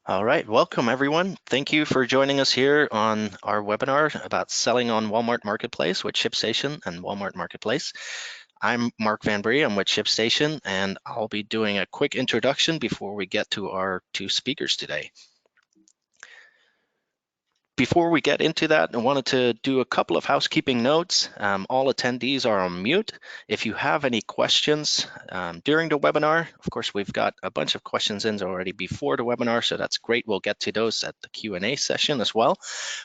All right, welcome everyone. Thank you for joining us here on our webinar about selling on Walmart Marketplace with ShipStation and Walmart Marketplace. I'm Mark Van Brie, I'm with ShipStation, and I'll be doing a quick introduction before we get to our two speakers today. Before we get into that, I wanted to do a couple of housekeeping notes. All attendees are on mute. If you have any questions during the webinar, of course, we've got a bunch of questions in already before the webinar, so that's great. We'll get to those at the Q&A session as well.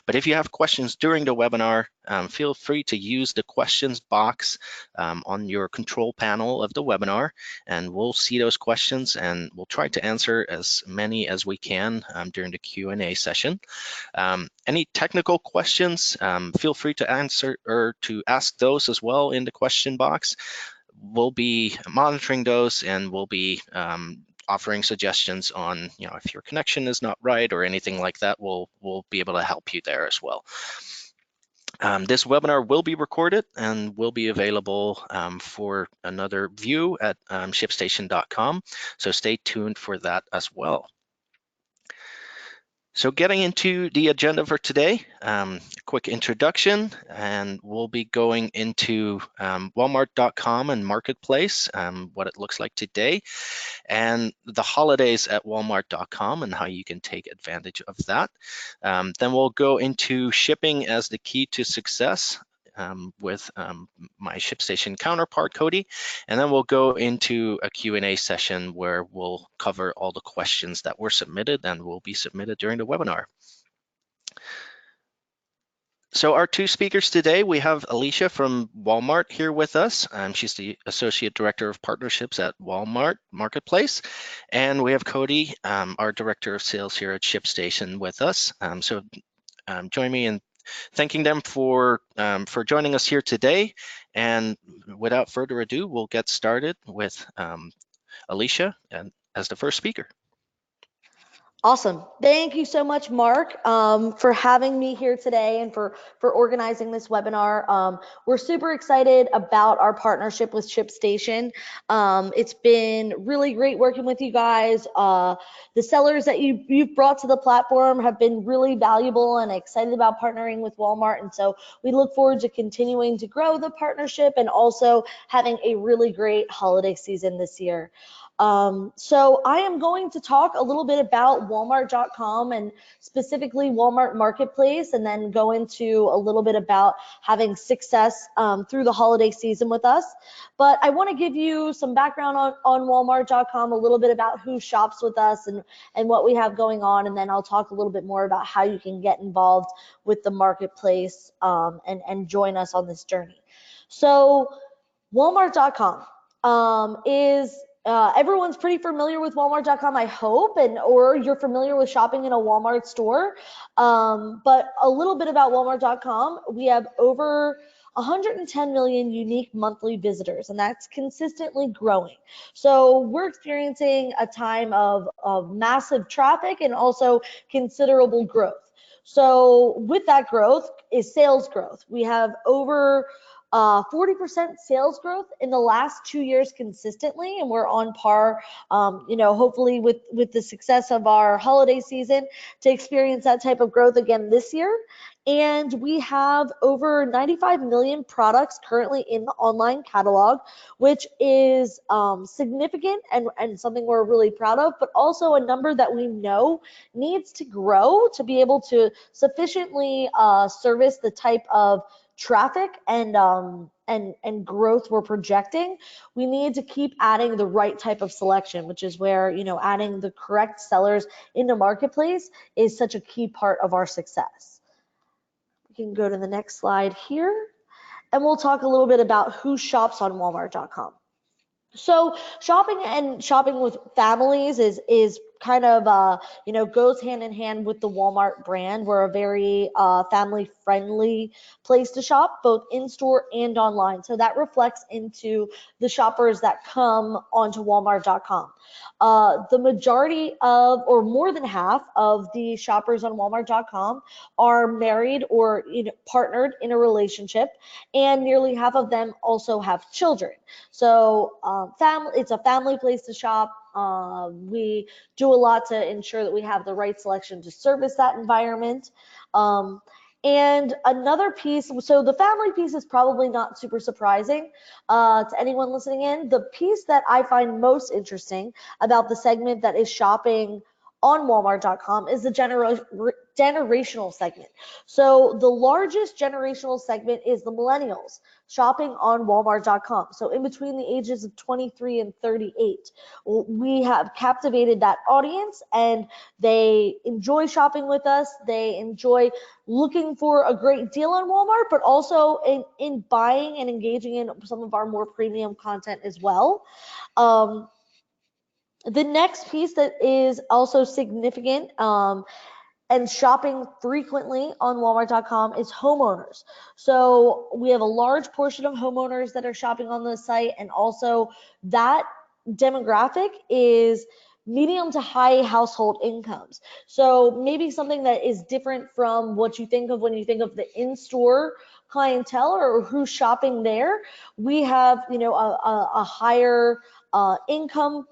But if you have questions during the webinar, feel free to use the questions box on your control panel of the webinar, and we'll see those questions and we'll try to answer as many as we can during the Q&A session. Any technical questions, feel free to answer or to ask those as well in the question box. We'll be monitoring those and we'll be offering suggestions on, if your connection is not right or anything like that, we'll be able to help you there as well. This webinar will be recorded and will be available for another view at ShipStation.com, so stay tuned for that as well. So getting into the agenda for today, a quick introduction, and we'll be going into Walmart.com and Marketplace, what it looks like today, and the holidays at Walmart.com and how you can take advantage of that. Then we'll go into shipping as the key to success, with my ShipStation counterpart, Cody, and then we'll go into a Q&A session where we'll cover all the questions that were submitted and will be submitted during the webinar. So our two speakers today, we have Alicia from Walmart here with us. She's the Associate Director of Partnerships at Walmart Marketplace. And we have Cody, our Director of Sales here at ShipStation with us. So join me in thanking them for joining us here today. And without further ado, we'll get started with Alicia as the first speaker. Awesome. Thank you so much, Mark, for having me here today and for organizing this webinar. We're super excited about our partnership with ShipStation. It's been really great working with you guys. The sellers that you've brought to the platform have been really valuable and excited about partnering with Walmart. And so we look forward to continuing to grow the partnership and also having a really great holiday season this year. So I am going to talk a little bit about Walmart.com and specifically Walmart Marketplace, and then go into a little bit about having success through the holiday season with us. But I want to give you some background on Walmart.com, a little bit about who shops with us and what we have going on, and then I'll talk a little bit more about how you can get involved with the marketplace and join us on this journey. So Walmart.com is everyone's pretty familiar with Walmart.com, I hope, or you're familiar with shopping in a Walmart store. But a little bit about Walmart.com, we have over 110 million unique monthly visitors, and that's consistently growing. So we're experiencing a time of massive traffic and also considerable growth. So with that growth is sales growth. We have over 40% sales growth in the last 2 years consistently, and we're on par, hopefully with the success of our holiday season to experience that type of growth again this year. And we have over 95 million products currently in the online catalog, which is significant and something we're really proud of, but also a number that we know needs to grow to be able to sufficiently service the type of traffic and growth we're projecting. We need to keep adding the right type of selection, which is where, adding the correct sellers in the marketplace is such a key part of our success. We can go to the next slide here, and we'll talk a little bit about who shops on Walmart.com. So shopping with families is kind of goes hand in hand with the Walmart brand. We're a very family friendly place to shop, both in store and online. So that reflects into the shoppers that come onto Walmart.com. The majority of, or more than half of the shoppers on Walmart.com are married or partnered in a relationship, and nearly half of them also have children. So it's a family place to shop. We do a lot to ensure that we have the right selection to service that environment. And another piece, so the family piece is probably not super surprising to anyone listening in. The piece that I find most interesting about the segment that is shopping on Walmart.com is the generational segment. So the largest generational segment is the millennials shopping on Walmart.com. So in between the ages of 23 and 38, we have captivated that audience, and they enjoy shopping with us. They enjoy looking for a great deal on Walmart, but also in buying and engaging in some of our more premium content as well. The next piece that is also significant and shopping frequently on Walmart.com is homeowners. So we have a large portion of homeowners that are shopping on the site, and also that demographic is medium to high household incomes. So maybe something that is different from what you think of when you think of the in-store clientele or who's shopping there. We have, a higher income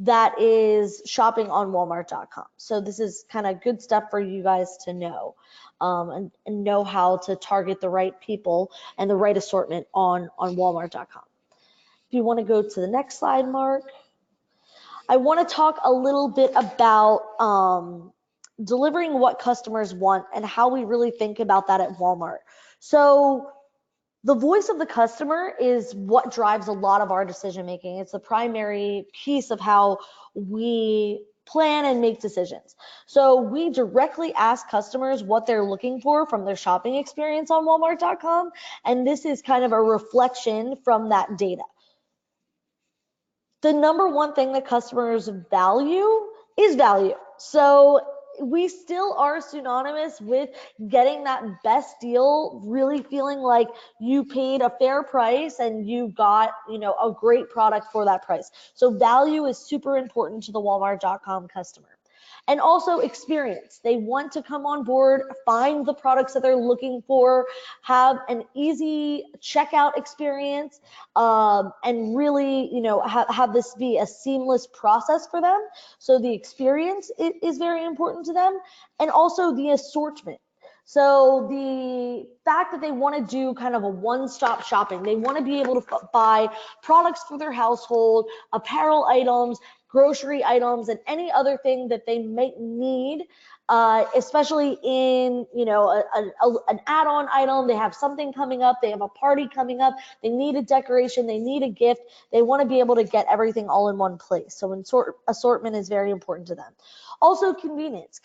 that is shopping on Walmart.com. So this is kind of good stuff for you guys to know, and know how to target the right people and the right assortment on Walmart.com. If you want to go to the next slide, Mark. I want to talk a little bit about delivering what customers want and how we really think about that at Walmart. So the voice of the customer is what drives a lot of our decision making. It's the primary piece of how we plan and make decisions. So we directly ask customers what they're looking for from their shopping experience on Walmart.com, and this is kind of a reflection from that data. The number one thing that customers value is value. So we still are synonymous with getting that best deal, really feeling like you paid a fair price and you got, a great product for that price. So value is super important to the Walmart.com customer. And also experience. They want to come on board, find the products that they're looking for, have an easy checkout experience, and really, have this be a seamless process for them. So the experience is very important to them, and also the assortment. So the fact that they want to do kind of a one-stop shopping, they want to be able to buy products for their household, apparel items, grocery items, and any other thing that they might need, especially in, an add-on item. They have something coming up, they have a party coming up, they need a decoration, they need a gift. They want to be able to get everything all in one place. So assortment is very important to them. Also convenience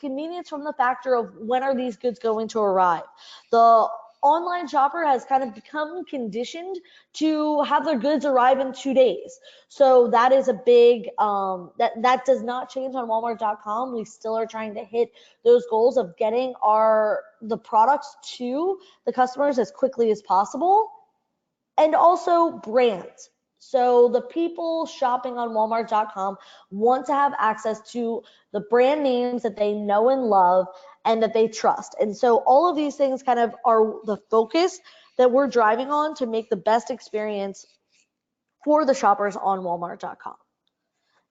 from the factor of when are these goods going to arrive. The online shopper has kind of become conditioned to have their goods arrive in 2 days. So that is a big, that does not change on Walmart.com. We still are trying to hit those goals of getting the products to the customers as quickly as possible. And also brands. So the people shopping on Walmart.com want to have access to the brand names that they know and love and that they trust. And so all of these things kind of are the focus that we're driving on to make the best experience for the shoppers on Walmart.com.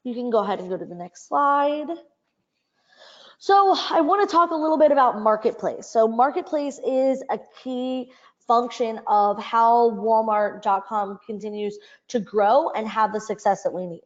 You can go ahead and go to the next slide. So I want to talk a little bit about Marketplace. So Marketplace is a key function of how Walmart.com continues to grow and have the success that we need.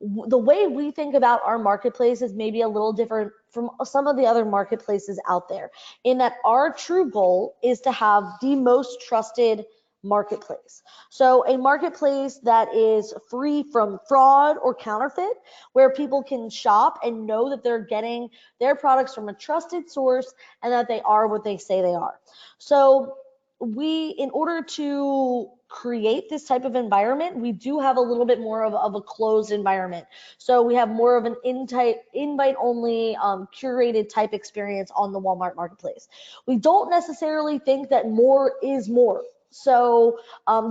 The way we think about our marketplace is maybe a little different from some of the other marketplaces out there, in that our true goal is to have the most trusted marketplace. So a marketplace that is free from fraud or counterfeit, where people can shop and know that they're getting their products from a trusted source and that they are what they say they are. So in order to create this type of environment, we do have a little bit more of a closed environment. So we have more of an invite only curated type experience on the Walmart marketplace. We don't necessarily think that more is more. So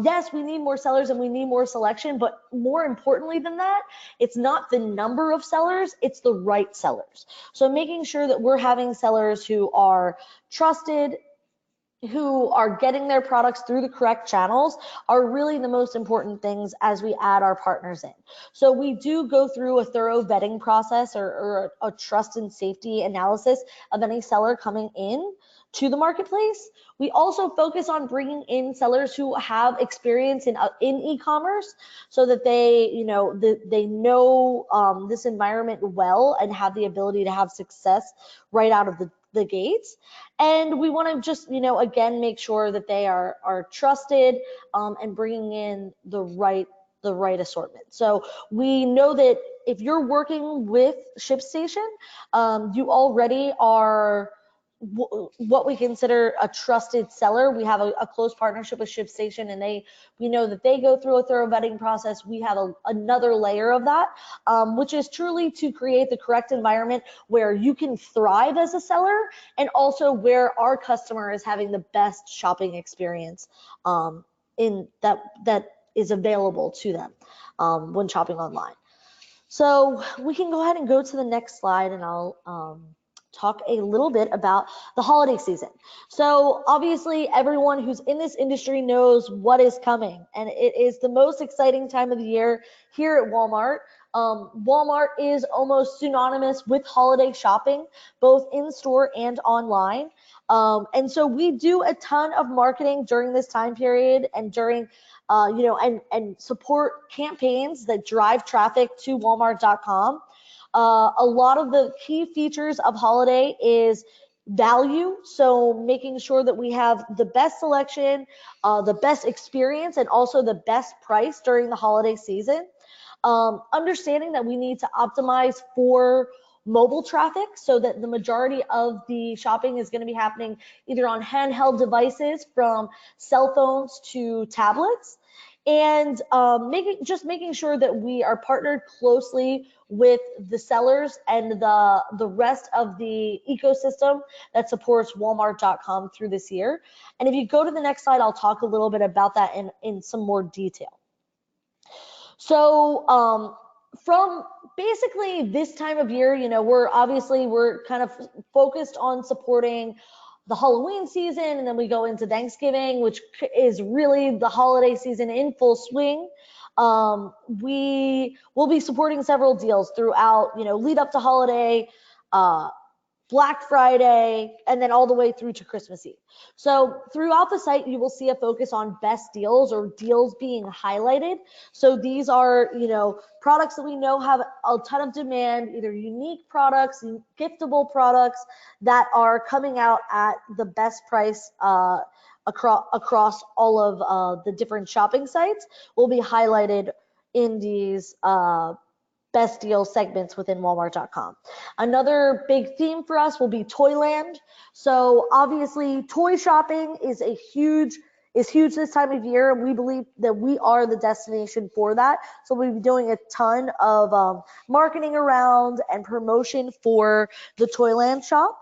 yes, we need more sellers and we need more selection, but more importantly than that, it's not the number of sellers, it's the right sellers. So making sure that we're having sellers who are trusted, who are getting their products through the correct channels are really the most important things as we add our partners in. So we do go through a thorough vetting process or a trust and safety analysis of any seller coming in to the marketplace. We also focus on bringing in sellers who have experience in e-commerce, so that they know this environment well and have the ability to have success right out of the gates. And we want to just, again, make sure that they are trusted and bringing in the right assortment. So we know that if you're working with ShipStation, you already are what we consider a trusted seller. We have a close partnership with ShipStation, and we know that they go through a thorough vetting process. We have another layer of that, which is truly to create the correct environment where you can thrive as a seller, and also where our customer is having the best shopping experience in that is available to them when shopping online. So we can go ahead and go to the next slide, and I'll talk a little bit about the holiday season. So obviously everyone who's in this industry knows what is coming, and it is the most exciting time of the year here at Walmart. Walmart is almost synonymous with holiday shopping, both in store and online. And so we do a ton of marketing during this time period, and during and support campaigns that drive traffic to Walmart.com. A lot of the key features of holiday is value, so making sure that we have the best selection, the best experience, and also the best price during the holiday season. Understanding that we need to optimize for mobile traffic, so that the majority of the shopping is going to be happening either on handheld devices, from cell phones to tablets, and making sure that we are partnered closely with the sellers and the rest of the ecosystem that supports Walmart.com through this year. And if you go to the next slide, I'll talk a little bit about that in some more detail. So from basically this time of year, we're kind of focused on supporting the Halloween season, and then we go into Thanksgiving, which is really the holiday season in full swing. We will be supporting several deals throughout, lead up to holiday, Black Friday, and then all the way through to Christmas Eve. So throughout the site, you will see a focus on best deals, or deals being highlighted. So these are, products that we know have a ton of demand, either unique products, giftable products that are coming out at the best price across all of the different shopping sites, will be highlighted in these best deal segments within Walmart.com. Another big theme for us will be Toyland. So obviously toy shopping is huge this time of year, and we believe that we are the destination for that. So we'll be doing a ton of marketing around and promotion for the Toyland shop.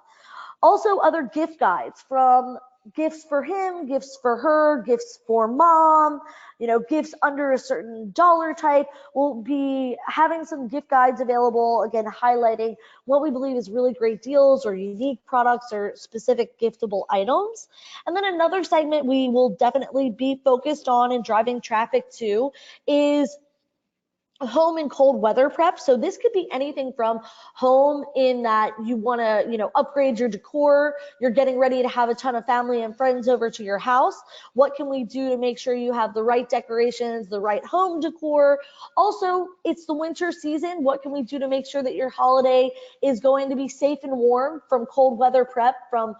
Also, other gift guides, from gifts for him, gifts for her, gifts for mom, gifts under a certain dollar type. We'll be having some gift guides available, again, highlighting what we believe is really great deals or unique products or specific giftable items. And then another segment we will definitely be focused on and driving traffic to is home and cold weather prep. So this could be anything from home, in that you want to, upgrade your decor, you're getting ready to have a ton of family and friends over to your house. What can we do to make sure you have the right decorations, the right home decor? Also, it's the winter season. What can we do to make sure that your holiday is going to be safe and warm, from cold weather prep, from,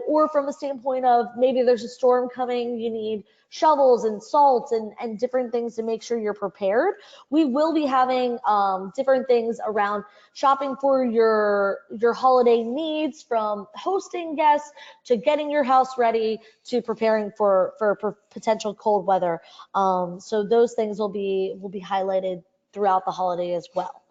or from a standpoint of maybe there's a storm coming, you need shovels and salt and different things to make sure you're prepared. We will be having different things around shopping for your holiday needs, from hosting guests to getting your house ready to preparing for potential cold weather. So those things will be highlighted throughout the holiday as well.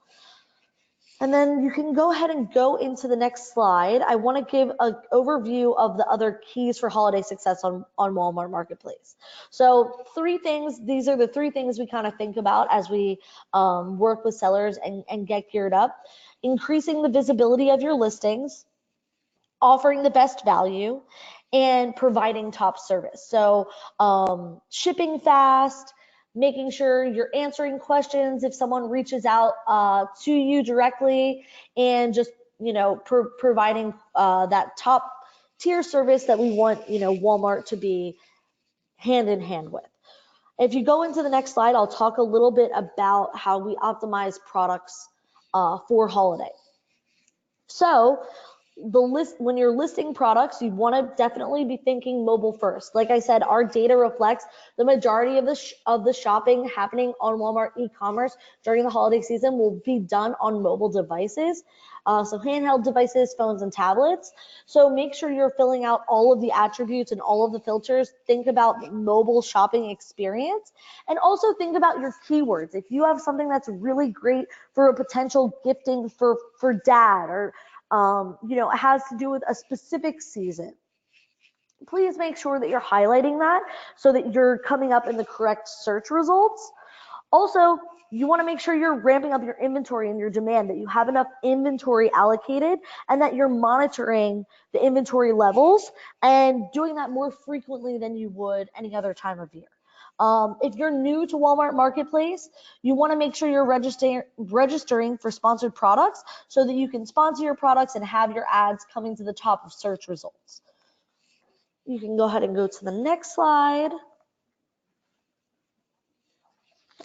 And then you can go ahead and go into the next slide. I want to give an overview of the other keys for holiday success on Walmart Marketplace. So these are the three things we kind of think about as we work with sellers and get geared up. Increasing the visibility of your listings, offering the best value, and providing top service. So shipping fast, making sure you're answering questions if someone reaches out to you directly, and just, providing that top tier service that we want, Walmart to be hand in hand with. If you go into the next slide, I'll talk a little bit about how we optimize products for holiday. So when you're listing products, you want to definitely be thinking mobile first. Like I said, our data reflects the majority of the shopping happening on Walmart e-commerce during the holiday season will be done on mobile devices. So handheld devices, phones, and tablets. So make sure you're filling out all of the attributes and all of the filters. Think about mobile shopping experience, and also think about your keywords. If you have something that's really great for a potential gifting for dad, or it has to do with a specific season, please make sure that you're highlighting that so that you're coming up in the correct search results. Also, you want to make sure you're ramping up your inventory and your demand, that you have enough inventory allocated, and that you're monitoring the inventory levels and doing that more frequently than you would any other time of year. If you're new to Walmart Marketplace, you want to make sure you're registering for sponsored products so that you can sponsor your products and have your ads coming to the top of search results. You can go ahead and go to the next slide.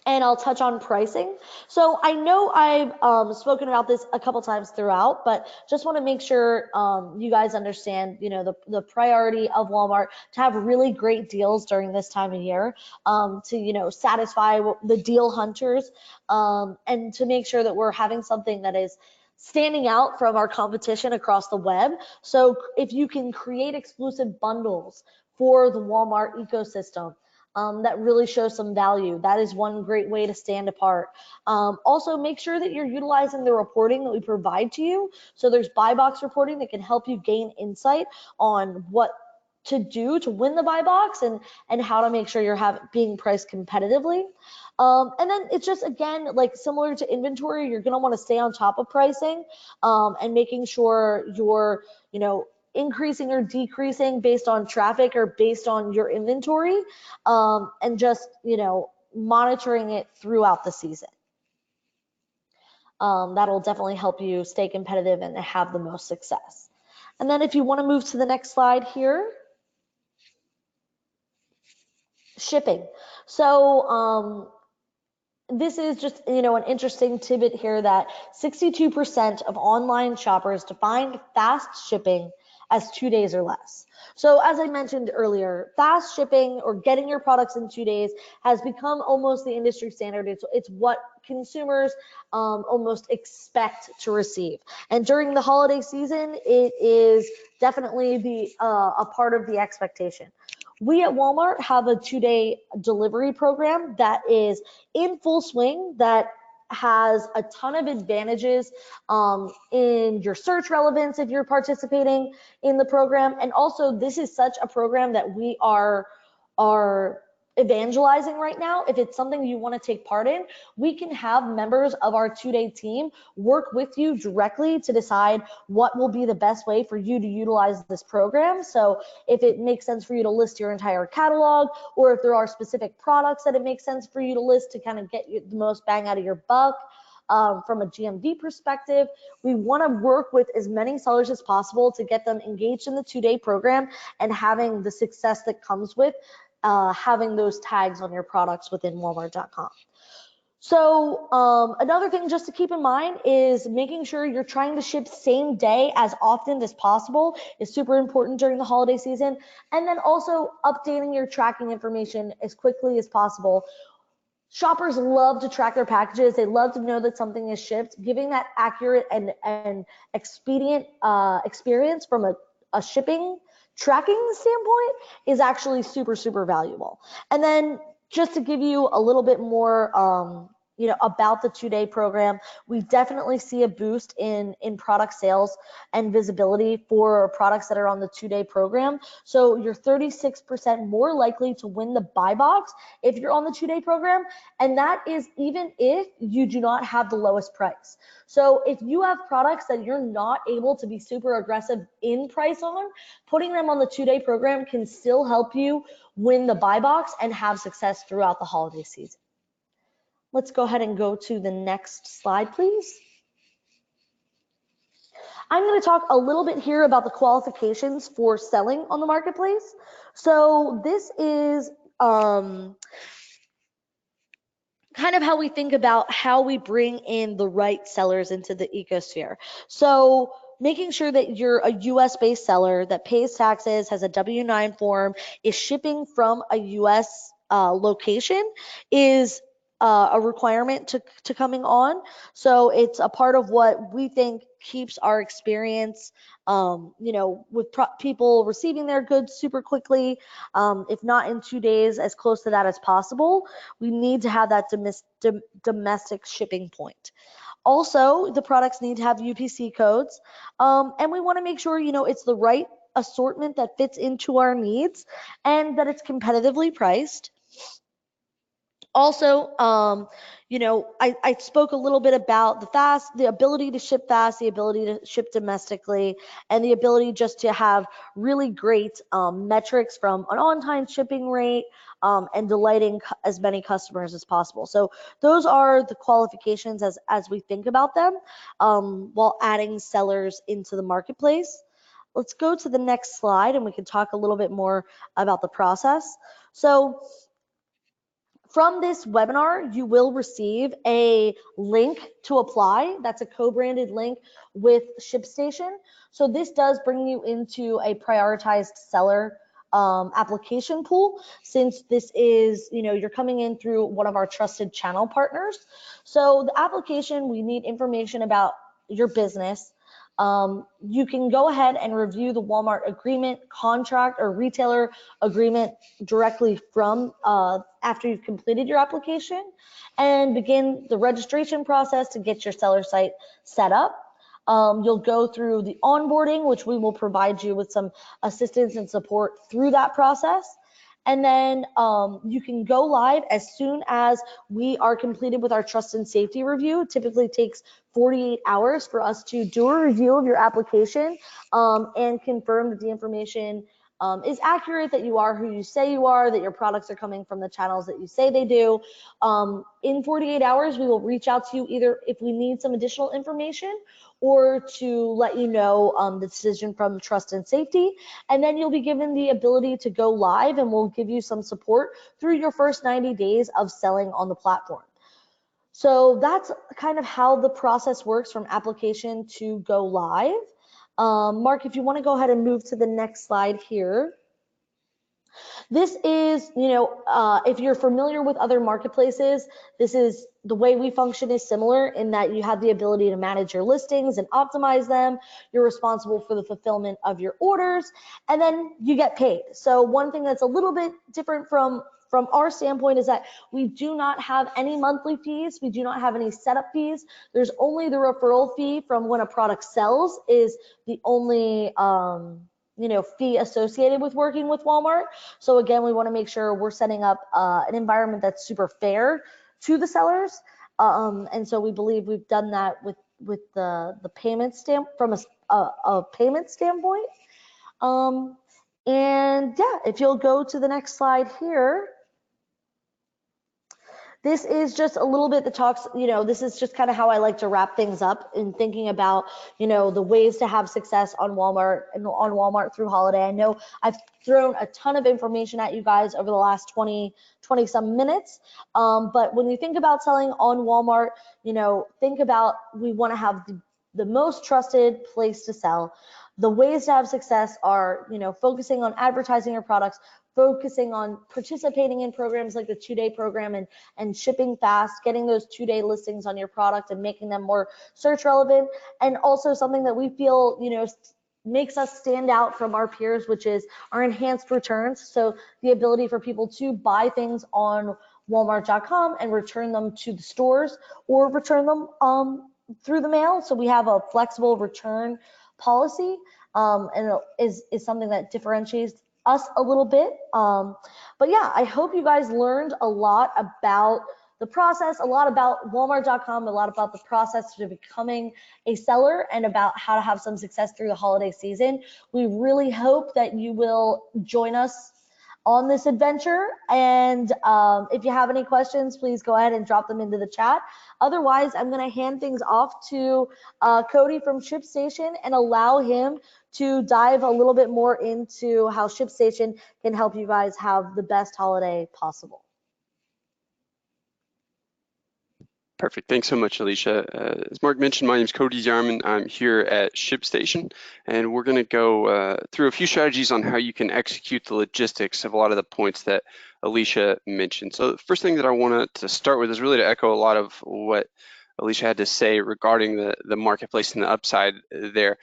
And I'll touch on pricing. So I know I've spoken about this a couple times throughout, but just want to make sure you guys understand, the priority of Walmart to have really great deals during this time of year, to, satisfy the deal hunters, and to make sure that we're having something that is standing out from our competition across the web. So if you can create exclusive bundles for the Walmart ecosystem, that really shows some value, that is one great way to stand apart. Also, make sure that you're utilizing the reporting that we provide to you. So there's buy box reporting that can help you gain insight on what to do to win the buy box, and how to make sure you're being priced competitively. And then it's just, again, like similar to inventory, you're going to want to stay on top of pricing, and making sure you're, increasing or decreasing based on traffic or based on your inventory, and just, monitoring it throughout the season. That'll definitely help you stay competitive and have the most success. And then if you want to move to the next slide here, shipping. So this is just, an interesting tidbit here, that 62% of online shoppers define fast shipping as 2 days or less. So as I mentioned earlier, fast shipping, or getting your products in 2 days, has become almost the industry standard. It's what consumers almost expect to receive. And during the holiday season, it is definitely a part of the expectation. We at Walmart have a 2-day delivery program that is in full swing, that has a ton of advantages in your search relevance if you're participating in the program. And also, this is such a program that we are evangelizing right now. If it's something you want to take part in, we can have members of our 2-day team work with you directly to decide what will be the best way for you to utilize this program. So if it makes sense for you to list your entire catalog, or if there are specific products that it makes sense for you to list to kind of get you the most bang out of your buck, from a GMV perspective, we want to work with as many sellers as possible to get them engaged in the 2-day program and having the success that comes with having those tags on your products within Walmart.com. So another thing just to keep in mind is making sure you're trying to ship same day as often as possible is super important during the holiday season. And then also updating your tracking information as quickly as possible. Shoppers love to track their packages. They love to know that something is shipped. Giving that accurate and expedient experience from a shipping tracking standpoint is actually super, super valuable. And then just to give you a little bit more, about the 2-day program. We definitely see a boost in product sales and visibility for products that are on the 2-day program. So you're 36% more likely to win the buy box if you're on the 2-day program, and that is even if you do not have the lowest price. So if you have products that you're not able to be super aggressive in price on, putting them on the 2-day program can still help you win the buy box and have success throughout the holiday season. Let's go ahead and go to the next slide, please. I'm going to talk a little bit here about the qualifications for selling on the marketplace. So this is kind of how we think about how we bring in the right sellers into the ecosphere. So making sure that you're a US-based seller that pays taxes, has a W-9 form, is shipping from a US location is a requirement to coming on. So it's a part of what we think keeps our experience, with people receiving their goods super quickly, if not in 2 days, as close to that as possible. We need to have that domestic shipping point. Also, the products need to have UPC codes, and we want to make sure, it's the right assortment that fits into our needs and that it's competitively priced. Also, I spoke a little bit about the ability to ship fast, the ability to ship domestically, and the ability just to have really great metrics from an on-time shipping rate and delighting as many customers as possible. So those are the qualifications as we think about them while adding sellers into the marketplace. Let's go to the next slide and we can talk a little bit more about the process. So from this webinar, you will receive a link to apply. That's a co-branded link with ShipStation. So this does bring you into a prioritized seller application pool, since this is, you're coming in through one of our trusted channel partners. So the application, we need information about your business. You can go ahead and review the Walmart agreement, contract, or retailer agreement directly from after you've completed your application, and begin the registration process to get your seller site set up. You'll go through the onboarding, which we will provide you with some assistance and support through that process. And then you can go live as soon as we are completed with our trust and safety review. It typically takes 48 hours for us to do a review of your application and confirm that the information is accurate, that you are who you say you are, that your products are coming from the channels that you say they do. In 48 hours, we will reach out to you either if we need some additional information or to let you know the decision from trust and safety. And then you'll be given the ability to go live, and we'll give you some support through your first 90 days of selling on the platform. So that's kind of how the process works from application to go live. Mark, if you want to go ahead and move to the next slide here. This is, if you're familiar with other marketplaces, this is the way we function is similar in that you have the ability to manage your listings and optimize them. You're responsible for the fulfillment of your orders, and then you get paid. So one thing that's a little bit different from our standpoint is that we do not have any monthly fees. We do not have any setup fees. There's only the referral fee from when a product sells is the only fee associated with working with Walmart. So again, we want to make sure we're setting up an environment that's super fair to the sellers. And so we believe we've done that with the payment stamp from a payment standpoint. And yeah, if you'll go to the next slide here. This is just a little bit that talks, this is just kind of how I like to wrap things up in thinking about, the ways to have success on Walmart and on Walmart through holiday. I know I've thrown a ton of information at you guys over the last 20 some minutes. But when you think about selling on Walmart, think about, we want to have the most trusted place to sell. The ways to have success are, focusing on advertising your products, focusing on participating in programs like the 2-day program and shipping fast, getting those 2-day listings on your product and making them more search relevant. And also something that we feel, makes us stand out from our peers, which is our enhanced returns. So the ability for people to buy things on walmart.com and return them to the stores or return them through the mail. So we have a flexible return policy, and it is something that differentiates us a little bit. But yeah, I hope you guys learned a lot about the process, a lot about walmart.com, a lot about the process to becoming a seller, and about how to have some success through the holiday season. We really hope that you will join us on this adventure. And if you have any questions, please go ahead and drop them into the chat. Otherwise, I'm going to hand things off to Cody from ShipStation and allow him to dive a little bit more into how ShipStation can help you guys have the best holiday possible. Perfect. Thanks so much, Alicia. As Mark mentioned, my name is Cody Yarman. I'm here at ShipStation, and we're going to go through a few strategies on how you can execute the logistics of a lot of the points that Alicia mentioned. So the first thing that I wanted to start with is really to echo a lot of what Alicia had to say regarding the marketplace and the upside there.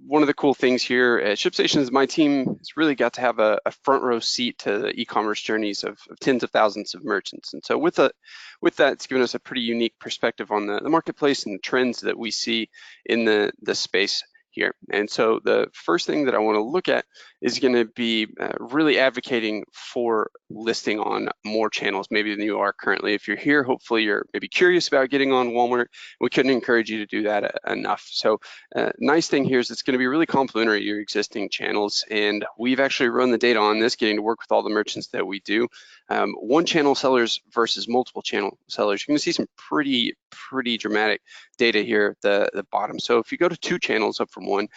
One of the cool things here at ShipStation is my team has really got to have a front row seat to the e-commerce journeys of tens of thousands of merchants. And so with that, it's given us a pretty unique perspective on the marketplace and the trends that we see in the space here. And so the first thing that I want to look at is going to be really advocating for listing on more channels maybe than you are currently. If you're here, hopefully you're maybe curious about getting on Walmart. We couldn't encourage you to do that enough. So nice thing here is it's going to be really complementary to your existing channels, and we've actually run the data on this, getting to work with all the merchants that we do. One channel sellers versus multiple channel sellers, you're going to see some pretty dramatic data here at the bottom. So if you go to 2 channels up from 1,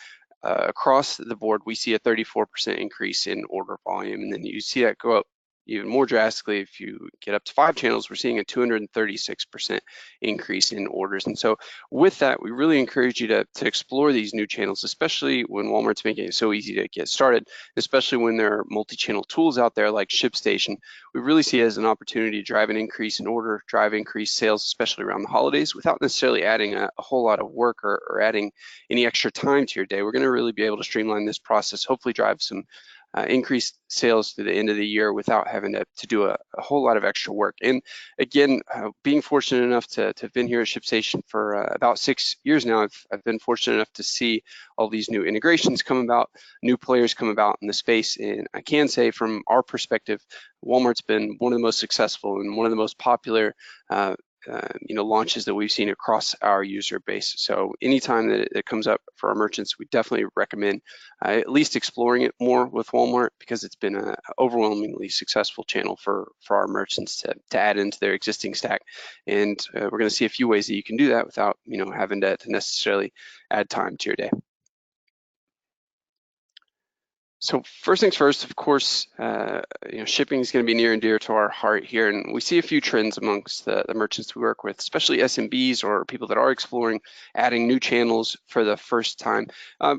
across the board, we see a 34% increase in order volume, and then you see that go up even more drastically. If you get up to 5 channels, we're seeing a 236% increase in orders. And so with that, we really encourage you to explore these new channels, especially when Walmart's making it so easy to get started, especially when there are multi-channel tools out there like ShipStation. We really see it as an opportunity to drive an increase in order, drive increased sales, especially around the holidays, without necessarily adding a whole lot of work or adding any extra time to your day. We're going to really be able to streamline this process, hopefully drive some increased sales through the end of the year without having to do a whole lot of extra work. And again, being fortunate enough to have been here at ShipStation for about 6 years now, I've been fortunate enough to see all these new integrations come about, new players come about in the space. And I can say from our perspective, Walmart's been one of the most successful and one of the most popular launches that we've seen across our user base. So anytime that it comes up for our merchants, we definitely recommend at least exploring it more with Walmart, because it's been an overwhelmingly successful channel for our merchants to add into their existing stack. And we're going to see a few ways that you can do that without having to necessarily add time to your day. So first things first, of course, shipping is going to be near and dear to our heart here, and we see a few trends amongst the merchants we work with, especially SMBs or people that are exploring adding new channels for the first time.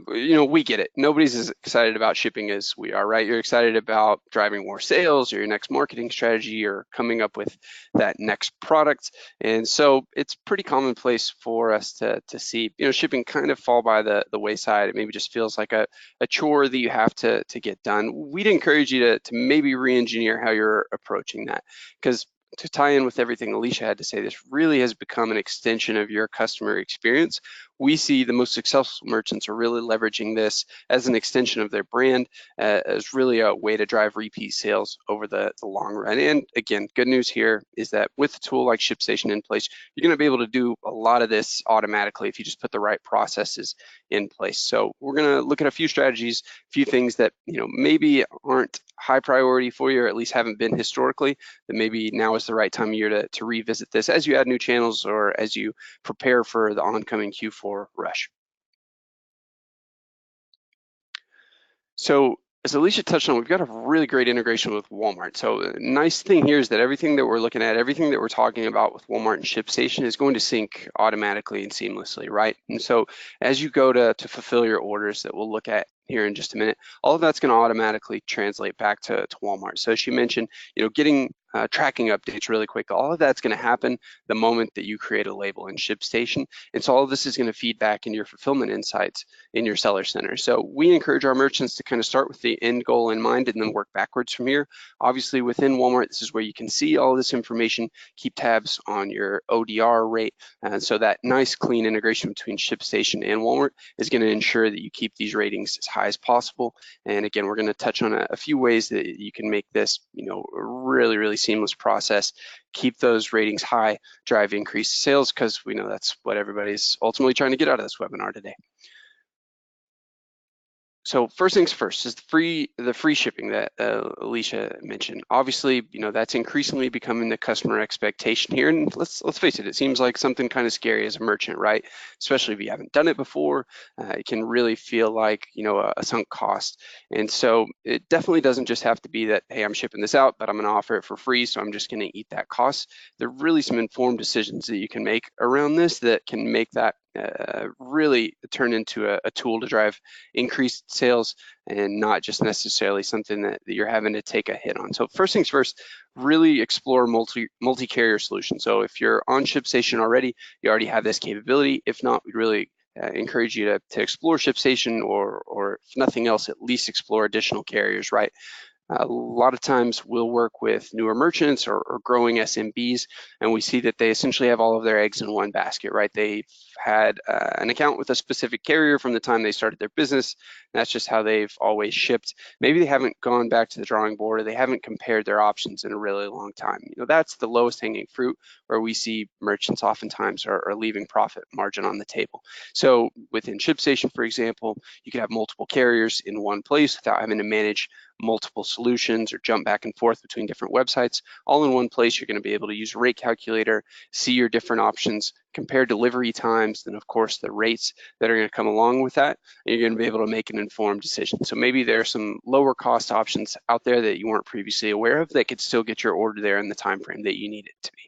We get it. Nobody's as excited about shipping as we are, right? You're excited about driving more sales or your next marketing strategy or coming up with that next product, and so it's pretty commonplace for us to see shipping kind of fall by the wayside. It maybe just feels like a chore that you have to get done. We'd encourage you to maybe re-engineer how you're approaching that, because to tie in with everything Alicia had to say, this really has become an extension of your customer experience. We see the most successful merchants are really leveraging this as an extension of their brand, as really a way to drive repeat sales over the long run. And again, good news here is that with a tool like ShipStation in place, you're going to be able to do a lot of this automatically if you just put the right processes in place. So we're going to look at a few strategies, a few things that maybe aren't high priority for you, or at least haven't been historically, that maybe now is the right time of year to revisit this as you add new channels or as you prepare for the oncoming Q4 rush. So as Alicia touched on, we've got a really great integration with Walmart. So the nice thing here is that everything that we're looking at, everything that we're talking about with Walmart and ShipStation is going to sync automatically and seamlessly, right? And so as you go to fulfill your orders that we'll look at here in just a minute, all of that's going to automatically translate back to Walmart. So she mentioned, getting tracking updates really quick. All of that's going to happen the moment that you create a label in ShipStation. And so all of this is going to feed back into your fulfillment insights in your seller center. So we encourage our merchants to kind of start with the end goal in mind and then work backwards from here. Obviously within Walmart, this is where you can see all this information, keep tabs on your ODR rate. And so that nice clean integration between ShipStation and Walmart is going to ensure that you keep these ratings as high as possible. And again, we're going to touch on a few ways that you can make this, a really seamless process, keep those ratings high, drive increased sales, because we know that's what everybody's ultimately trying to get out of this webinar today. So first things first is the free shipping that Alicia mentioned. Obviously, that's increasingly becoming the customer expectation here. And let's face it, it seems like something kind of scary as a merchant, right? Especially if you haven't done it before, it can really feel like a sunk cost. And so it definitely doesn't just have to be that, hey, I'm shipping this out, but I'm going to offer it for free, so I'm just going to eat that cost. There are really some informed decisions that you can make around this that can make that really turn into a tool to drive increased sales and not just necessarily something that you're having to take a hit on. So first things first, really explore multi-carrier solutions. So if you're on ShipStation already, you already have this capability. If not, we'd really encourage you to explore ShipStation, or if nothing else, at least explore additional carriers, right? A lot of times we'll work with newer merchants or growing SMBs, and we see that they essentially have all of their eggs in one basket, right? They've had an account with a specific carrier from the time they started their business. That's just how they've always shipped. Maybe they haven't gone back to the drawing board, or they haven't compared their options in a really long time. That's the lowest hanging fruit, where we see merchants oftentimes are leaving profit margin on the table. So within ShipStation, for example, you can have multiple carriers in one place without having to manage multiple solutions or jump back and forth between different websites. All in one place, you're going to be able to use a rate calculator, see your different options, compare delivery times, and of course the rates that are going to come along with that, and you're going to be able to make an informed decision. So maybe there are some lower cost options out there that you weren't previously aware of that could still get your order there in the time frame that you need it to be.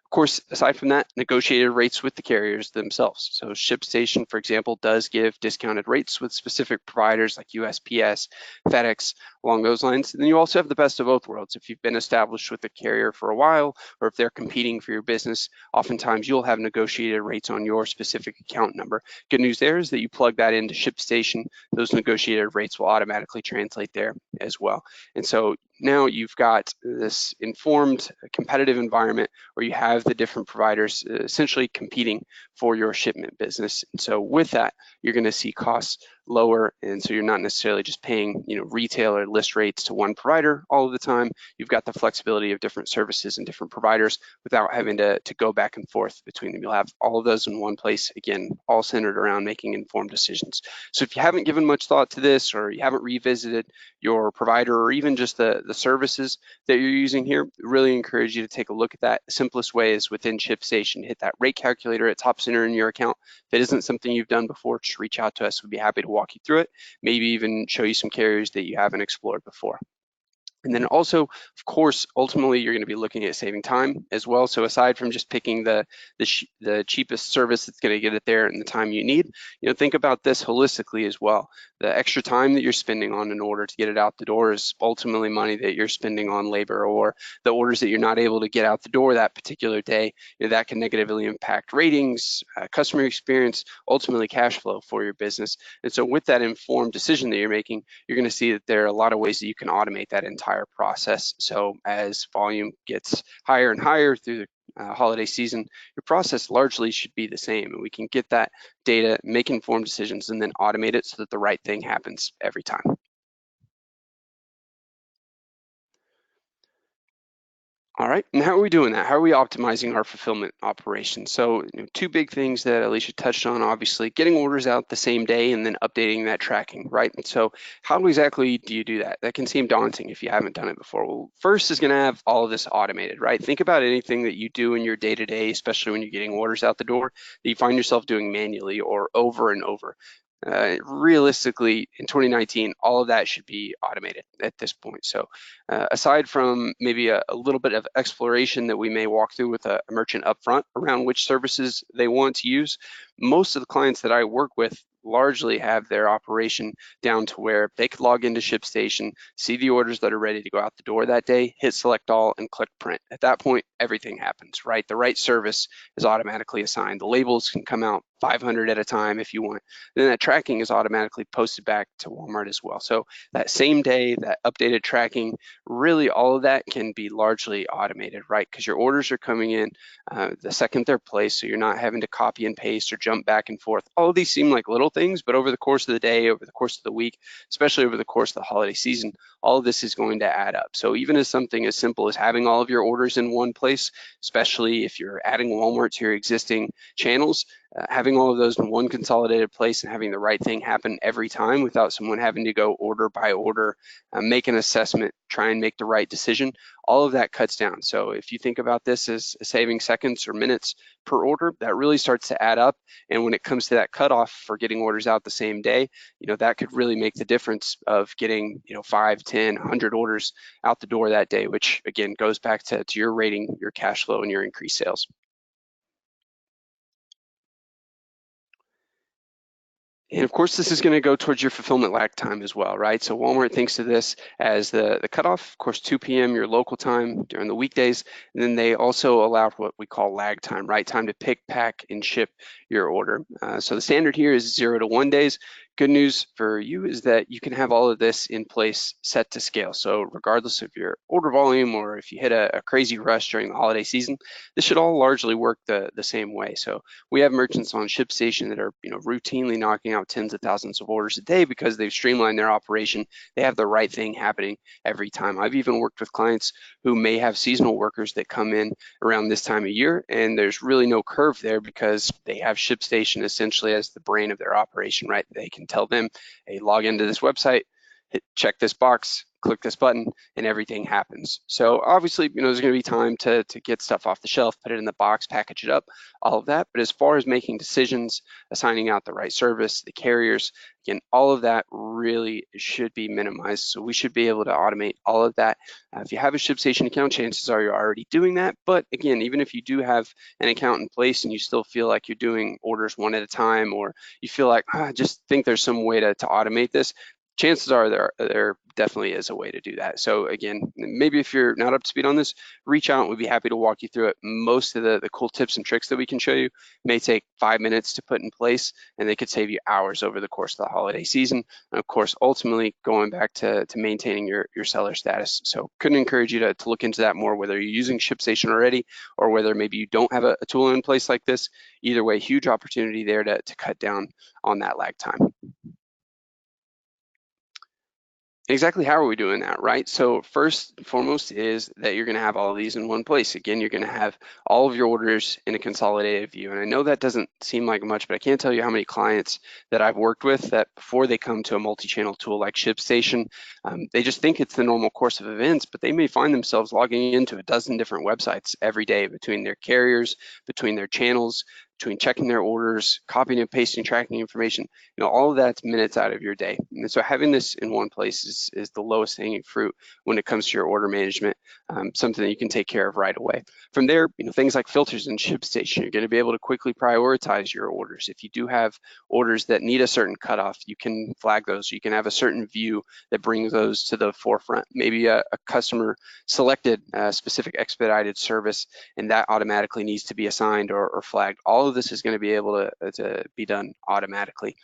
Of course, aside from that, negotiated rates with the carriers themselves. So ShipStation, for example, does give discounted rates with specific providers like USPS, FedEx, along those lines. And then you also have the best of both worlds. If you've been established with the carrier for a while, or if they're competing for your business, oftentimes you'll have negotiated rates on your specific account number. Good news there is that you plug that into ShipStation, those negotiated rates will automatically translate there as well. And so now you've got this informed competitive environment where you have the different providers essentially competing for your shipment business. And so with that, you're going to see costs lower, and so you're not necessarily just paying retail or list rates to one provider all of the time. You've got the flexibility of different services and different providers without having to go back and forth between them. You'll have all of those in one place, again, all centered around making informed decisions. So if you haven't given much thought to this, or you haven't revisited your provider, or even just the services that you're using here, really encourage you to take a look at that. The simplest way is within ShipStation, hit that rate calculator at top center in your account. If it isn't something you've done before, just reach out to us. We'd be happy to walk you through it, maybe even show you some carriers that you haven't explored before. And then also, of course, ultimately, you're going to be looking at saving time as well. So aside from just picking the cheapest service that's going to get it there in the time you need, think about this holistically as well. The extra time that you're spending on an order to get it out the door is ultimately money that you're spending on labor, or the orders that you're not able to get out the door that particular day, that can negatively impact ratings, customer experience, ultimately cash flow for your business. And so with that informed decision that you're making, you're going to see that there are a lot of ways that you can automate that entire process. So as volume gets higher and higher through the holiday season, your process largely should be the same, and we can get that data, make informed decisions, and then automate it so that the right thing happens every time. All right, and how are we doing that? How are we optimizing our fulfillment operations? So two big things that Alicia touched on, obviously, getting orders out the same day and then updating that tracking, right? And so how exactly do you do that? That can seem daunting if you haven't done it before. Well, first is gonna have all of this automated, right? Think about anything that you do in your day-to-day, especially when you're getting orders out the door, that you find yourself doing manually or over and over. Realistically, in 2019, all of that should be automated at this point. So aside from maybe a little bit of exploration that we may walk through with a merchant upfront around which services they want to use, most of the clients that I work with largely have their operation down to where they could log into ShipStation, see the orders that are ready to go out the door that day, hit select all and click print. At that point, everything happens, right? The right service is automatically assigned. The labels can come out 500 at a time if you want. Then that tracking is automatically posted back to Walmart as well. So that same day, that updated tracking, really all of that can be largely automated, right? Because your orders are coming in the second they're placed, so you're not having to copy and paste or jump back and forth. All of these seem like little things, but over the course of the day, over the course of the week, especially over the course of the holiday season, all of this is going to add up. So even as something as simple as having all of your orders in one place, especially if you're adding Walmart to your existing channels, having all of those in one consolidated place and having the right thing happen every time without someone having to go order by order, make an assessment, try and make the right decision, all of that cuts down. So if you think about this as saving seconds or minutes per order, that really starts to add up. And when it comes to that cutoff for getting orders out the same day, that could really make the difference of getting 5, 10, 100 orders out the door that day, which again goes back to your rating, your cash flow, and your increased sales. And of course, this is going to go towards your fulfillment lag time as well, right? So Walmart thinks of this as the cutoff, of course, 2 p.m. your local time during the weekdays. And then they also allow what we call lag time, right? Time to pick, pack, and ship your order. So the standard here is 0 to 1 days. Good news for you is that you can have all of this in place set to scale. So regardless of your order volume or if you hit a crazy rush during the holiday season, this should all largely work the same way. So we have merchants on ShipStation that are routinely knocking out tens of thousands of orders a day because they've streamlined their operation. They have the right thing happening every time. I've even worked with clients who may have seasonal workers that come in around this time of year, and there's really no curve there because they have ShipStation essentially as the brain of their operation, right? They can tell them, hey, log into this website, check this box, click this button, and everything happens. So obviously, there's going to be time to get stuff off the shelf, put it in the box, package it up, all of that. But as far as making decisions, assigning out the right service, the carriers, again, all of that really should be minimized. So we should be able to automate all of that. If you have a ShipStation account, chances are you're already doing that. But again, even if you do have an account in place and you still feel like you're doing orders one at a time, or you feel like, I just think there's some way to automate this, chances are there definitely is a way to do that. So again, maybe if you're not up to speed on this, reach out. We'd be happy to walk you through it. Most of the cool tips and tricks that we can show you may take 5 minutes to put in place, and they could save you hours over the course of the holiday season. And of course, ultimately going back to maintaining your seller status. So couldn't encourage you to look into that more, whether you're using ShipStation already or whether maybe you don't have a tool in place like this. Either way, huge opportunity there to cut down on that lag time. Exactly how are we doing that, right? So first and foremost is that you're going to have all of these in one place. Again, you're going to have all of your orders in a consolidated view. And I know that doesn't seem like much, but I can't tell you how many clients that I've worked with that before they come to a multi-channel tool like ShipStation, they just think it's the normal course of events, but they may find themselves logging into a dozen different websites every day between their carriers, between their channels, between checking their orders, copying and pasting, tracking information, all of that's minutes out of your day. And so having this in one place is the lowest hanging fruit when it comes to your order management, something that you can take care of right away. From there, things like filters in ShipStation, you're going to be able to quickly prioritize your orders. If you do have orders that need a certain cutoff, you can flag those. You can have a certain view that brings those to the forefront. Maybe a customer selected a specific expedited service, and that automatically needs to be assigned or flagged. All of this is going to be able to be done automatically.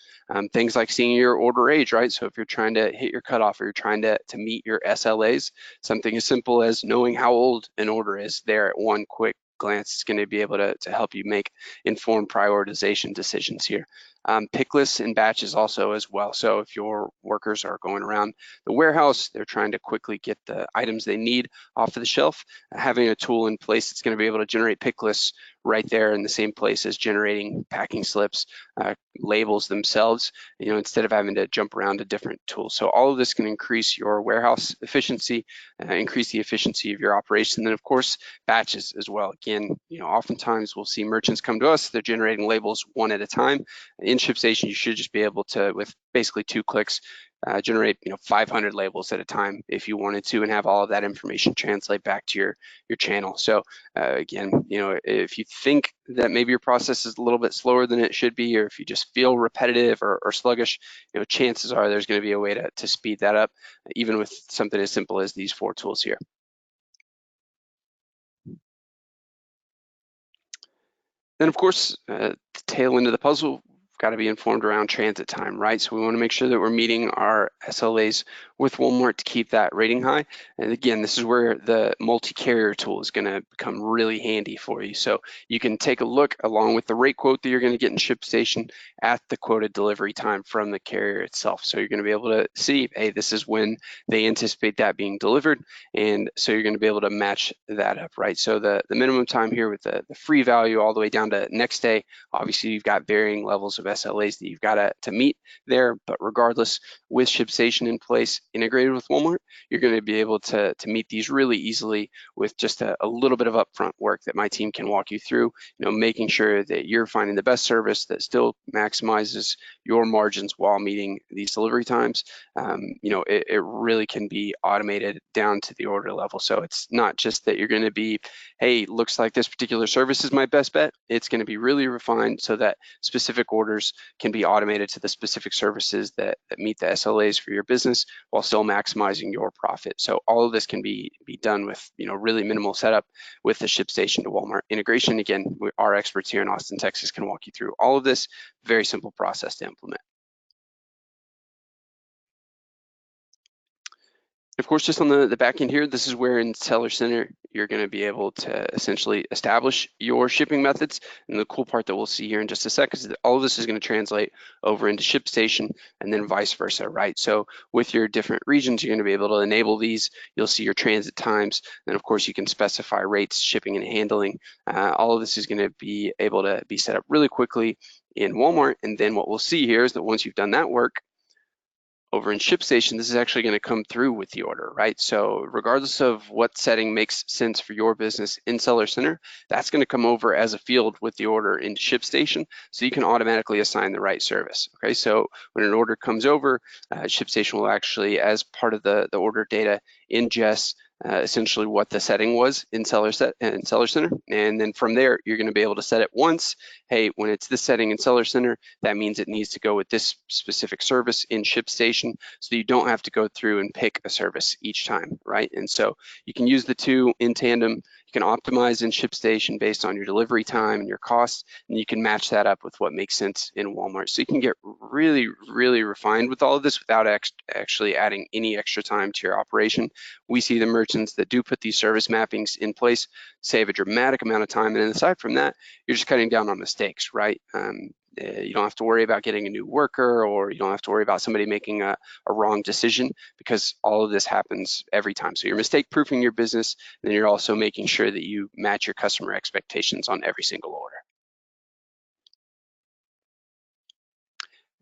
Things like seeing your order age, right? So if you're trying to hit your cutoff or you're trying to meet your SLAs, something as simple as knowing how old an order is there at one quick glance is going to be able to help you make informed prioritization decisions here. Pick lists and batches also as well. So if your workers are going around the warehouse, they're trying to quickly get the items they need off of the shelf, having a tool in place that's going to be able to generate pick lists right there in the same place as generating packing slips, labels themselves, instead of having to jump around to different tools. So all of this can increase your warehouse efficiency, increase the efficiency of your operation. And then of course, batches as well. Again, oftentimes we'll see merchants come to us, they're generating labels one at a time. in ShipStation, you should just be able to, with basically 2 clicks, generate 500 labels at a time if you wanted to, and have all of that information translate back to your channel. So again, if you think that maybe your process is a little bit slower than it should be, or if you just feel repetitive or sluggish, chances are there's going to be a way to speed that up, even with something as simple as these 4 tools here. Then, of course, the tail end of the puzzle, we've got to be informed around transit time, right? So we want to make sure that we're meeting our SLAs with Walmart to keep that rating high. And again, this is where the multi-carrier tool is going to become really handy for you. So you can take a look along with the rate quote that you're going to get in ShipStation at the quoted delivery time from the carrier itself. So you're going to be able to see, hey, this is when they anticipate that being delivered. And so you're going to be able to match that up, right? So the minimum time here with the free value all the way down to next day, obviously you've got varying levels of SLAs that you've got to meet there, but regardless, with ShipStation in place, integrated with Walmart, you're going to be able to meet these really easily with just a little bit of upfront work that my team can walk you through, making sure that you're finding the best service that still maximizes your margins while meeting these delivery times. It really can be automated down to the order level. So it's not just that you're going to be, hey, looks like this particular service is my best bet. It's going to be really refined so that specific orders can be automated to the specific services that meet the SLAs for your business while still maximizing your profit. So all of this can be done with really minimal setup with the ShipStation to Walmart integration. Again, our experts here in Austin, Texas can walk you through all of this. Very simple process to implement. Of course, just on the back end here, this is where in Seller Center, you're going to be able to essentially establish your shipping methods. And the cool part that we'll see here in just a second is that all of this is going to translate over into ShipStation and then vice versa, right? So with your different regions, you're going to be able to enable these. You'll see your transit times. And of course, you can specify rates, shipping and handling. All of this is going to be able to be set up really quickly in Walmart. And then what we'll see here is that once you've done that work, over in ShipStation, this is actually going to come through with the order, right? So regardless of what setting makes sense for your business in Seller Center, that's going to come over as a field with the order into ShipStation, so you can automatically assign the right service, okay? So when an order comes over, ShipStation will actually, as part of the order data, ingest essentially what the setting was in Seller Center, and then from there you're going to be able to set it once. Hey, when it's this setting in Seller Center, that means it needs to go with this specific service in ShipStation, so you don't have to go through and pick a service each time, right? And so you can use the two in tandem. You can optimize in ShipStation based on your delivery time and your costs, and you can match that up with what makes sense in Walmart. So you can get really, really refined with all of this without actually adding any extra time to your operation. We see the merchants that do put these service mappings in place save a dramatic amount of time, and aside from that, you're just cutting down on mistakes, right? You don't have to worry about getting a new worker, or you don't have to worry about somebody making a wrong decision, because all of this happens every time. So you're mistake proofing your business, and then you're also making sure that you match your customer expectations on every single order.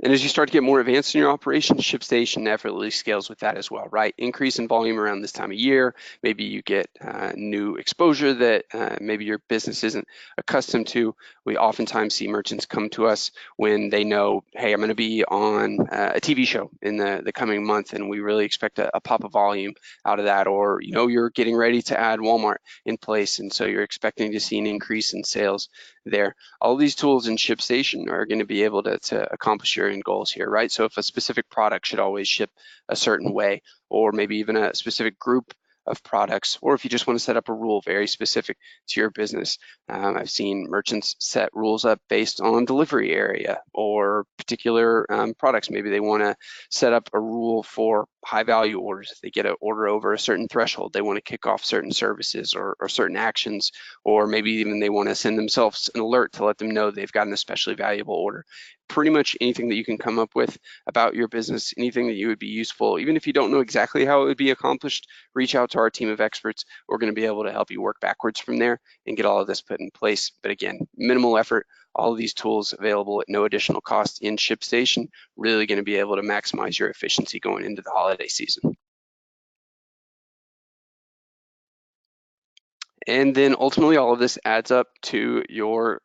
And as you start to get more advanced in your operation, ShipStation effortlessly scales with that as well, right? Increase in volume around this time of year. Maybe you get new exposure that maybe your business isn't accustomed to. We oftentimes see merchants come to us when they know, hey, I'm going to be on a TV show in the coming month, and we really expect a pop of volume out of that. Or, you're getting ready to add Walmart in place, and so you're expecting to see an increase in sales there. All these tools in ShipStation are going to be able to accomplish your end goals here, right? So if a specific product should always ship a certain way, or maybe even a specific group of products, or if you just want to set up a rule very specific to your business. I've seen merchants set rules up based on delivery area or particular products. Maybe they want to set up a rule for high value orders. If they get an order over a certain threshold, they want to kick off certain services or certain actions, or maybe even they want to send themselves an alert to let them know they've got an especially valuable order. Pretty much anything that you can come up with about your business, anything that you would be useful, even if you don't know exactly how it would be accomplished, reach out to our team of experts. We're going to be able to help you work backwards from there and get all of this put in place. But again, minimal effort, all of these tools available at no additional cost in ShipStation, really going to be able to maximize your efficiency going into the holiday season. And then ultimately all of this adds up to your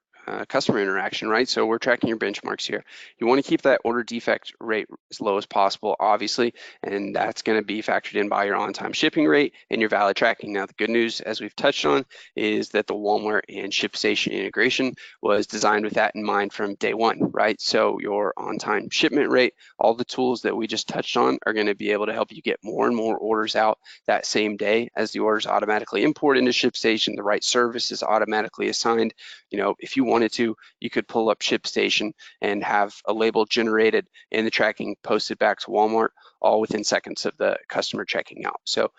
customer interaction, right? So we're tracking your benchmarks here. You want to keep that order defect rate as low as possible, obviously, and that's going to be factored in by your on-time shipping rate and your valid tracking. Now, the good news, as we've touched on, is that the Walmart and ShipStation integration was designed with that in mind from day one, right? So your on-time shipment rate, all the tools that we just touched on are going to be able to help you get more and more orders out that same day as the orders automatically import into ShipStation. The right service is automatically assigned. You know, if you wanted to, you could pull up ShipStation and have a label generated and the tracking posted back to Walmart all within seconds of the customer checking out. So,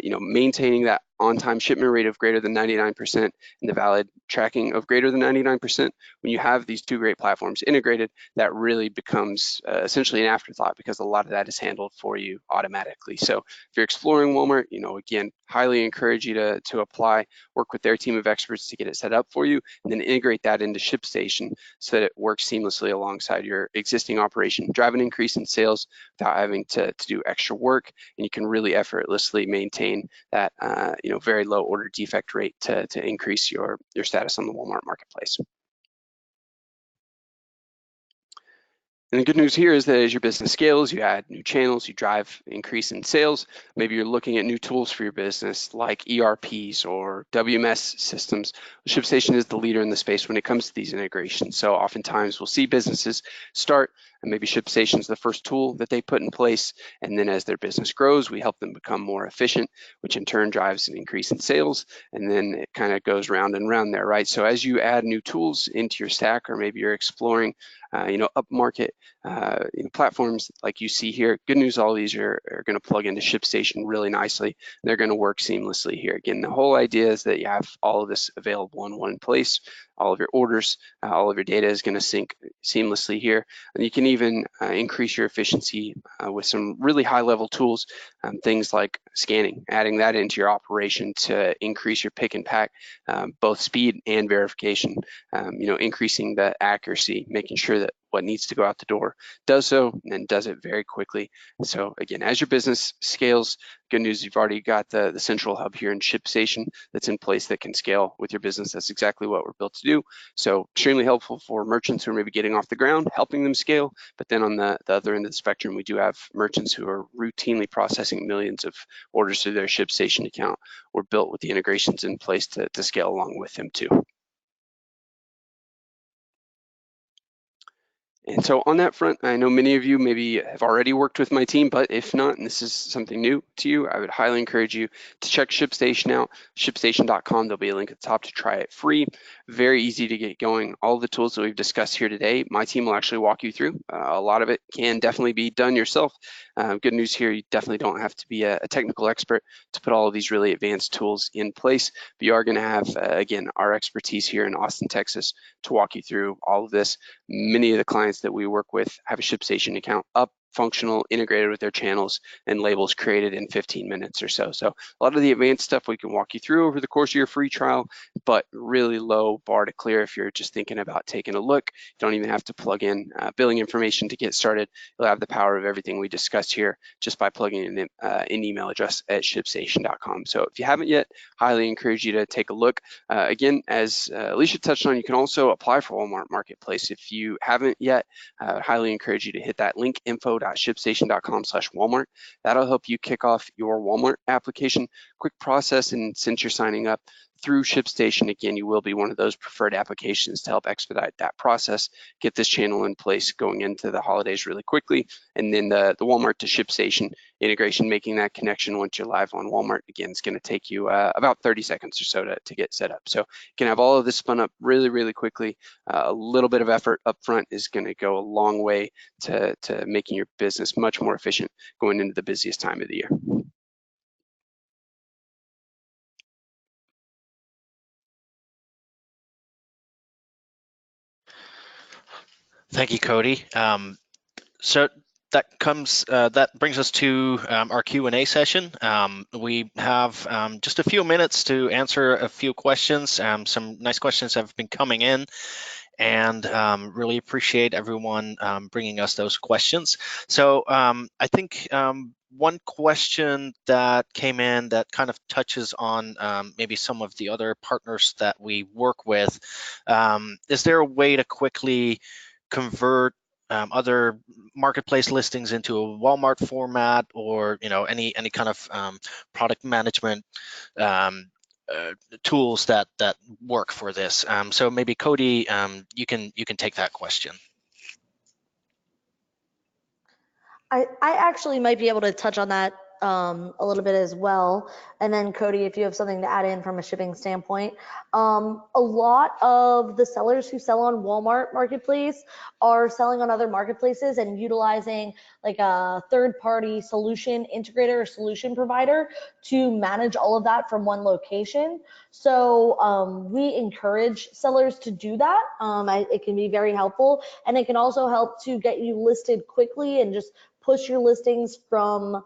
you know, maintaining that on-time shipment rate of greater than 99% and the valid tracking of greater than 99%, when you have these two great platforms integrated, that really becomes essentially an afterthought, because a lot of that is handled for you automatically. So if you're exploring Walmart, you know, again, highly encourage you to apply, work with their team of experts to get it set up for you, and then integrate that into ShipStation so that it works seamlessly alongside your existing operation. Drive an increase in sales without having to do extra work, and you can really effortlessly maintain that you know, very low order defect rate to increase your status on the Walmart marketplace. And the good news here is that as your business scales, you add new channels, you drive increase in sales. Maybe you're looking at new tools for your business like ERPs or WMS systems. ShipStation is the leader in the space when it comes to these integrations. So oftentimes we'll see businesses start, and maybe ShipStation is the first tool that they put in place. And then as their business grows, we help them become more efficient, which in turn drives an increase in sales. And then it kind of goes round and round there, right? So as you add new tools into your stack, or maybe you're exploring you know, upmarket you know, platforms like you see here. Good news, all these are going to plug into ShipStation really nicely. They're going to work seamlessly here. Again, the whole idea is that you have all of this available in one place. All of your orders, all of your data is going to sync seamlessly here. And you can even increase your efficiency with some really high-level tools, things like scanning, adding that into your operation to increase your pick and pack, both speed and verification, you know, increasing the accuracy, making sure that what needs to go out the door does so, and does it very quickly. So again, as your business scales, good news, you've already got the central hub here in ShipStation that's in place that can scale with your business. That's exactly what we're built to do. So extremely helpful for merchants who are maybe getting off the ground, helping them scale. But then on the other end of the spectrum, we do have merchants who are routinely processing millions of orders through their ShipStation account. We're built with the integrations in place to scale along with them too. And so on that front, I know many of you maybe have already worked with my team, but if not, and this is something new to you, I would highly encourage you to check ShipStation out, ShipStation.com. There'll be a link at the top to try it free. Very easy to get going. All the tools that we've discussed here today, my team will actually walk you through. A lot of it can definitely be done yourself. Good news here, you definitely don't have to be a technical expert to put all of these really advanced tools in place, but you are going to have, again, our expertise here in Austin, Texas to walk you through all of this. Many of the clients that we work with have a ShipStation account up, functional, integrated with their channels, and labels created in 15 minutes or so. So a lot of the advanced stuff we can walk you through over the course of your free trial, but really low bar to clear if you're just thinking about taking a look. You don't even have to plug in billing information to get started. You'll have the power of everything we discussed here just by plugging in an email address at ShipStation.com. So if you haven't yet, highly encourage you to take a look. Again, as Alicia touched on, you can also apply for Walmart Marketplace. If you haven't yet, highly encourage you to hit that link, info.shipstation.com/Walmart. That'll help you kick off your Walmart application. Quick process, and since you're signing up through ShipStation, again, you will be one of those preferred applications to help expedite that process, get this channel in place going into the holidays really quickly, and then the Walmart to ShipStation integration, making that connection once you're live on Walmart, again, is going to take you about 30 seconds or so to get set up. So you can have all of this spun up really, really quickly. A little bit of effort up front is going to go a long way to making your business much more efficient going into the busiest time of the year. Thank you, Cody. So that brings us to our Q&A session. We have just a few minutes to answer a few questions. Some nice questions have been coming in, and really appreciate everyone bringing us those questions. So I think one question that came in that kind of touches on maybe some of the other partners that we work with. Is there a way to quickly convert other marketplace listings into a Walmart format, or any kind of product management tools that work for this? So maybe Cody, you can take that question. I actually might be able to touch on that a little bit as well. And then Cody, if you have something to add in from a shipping standpoint. A lot of the sellers who sell on Walmart Marketplace are selling on other marketplaces and utilizing like a third-party solution integrator or solution provider to manage all of that from one location. So we encourage sellers to do that. It can be very helpful, and it can also help to get you listed quickly and just push your listings from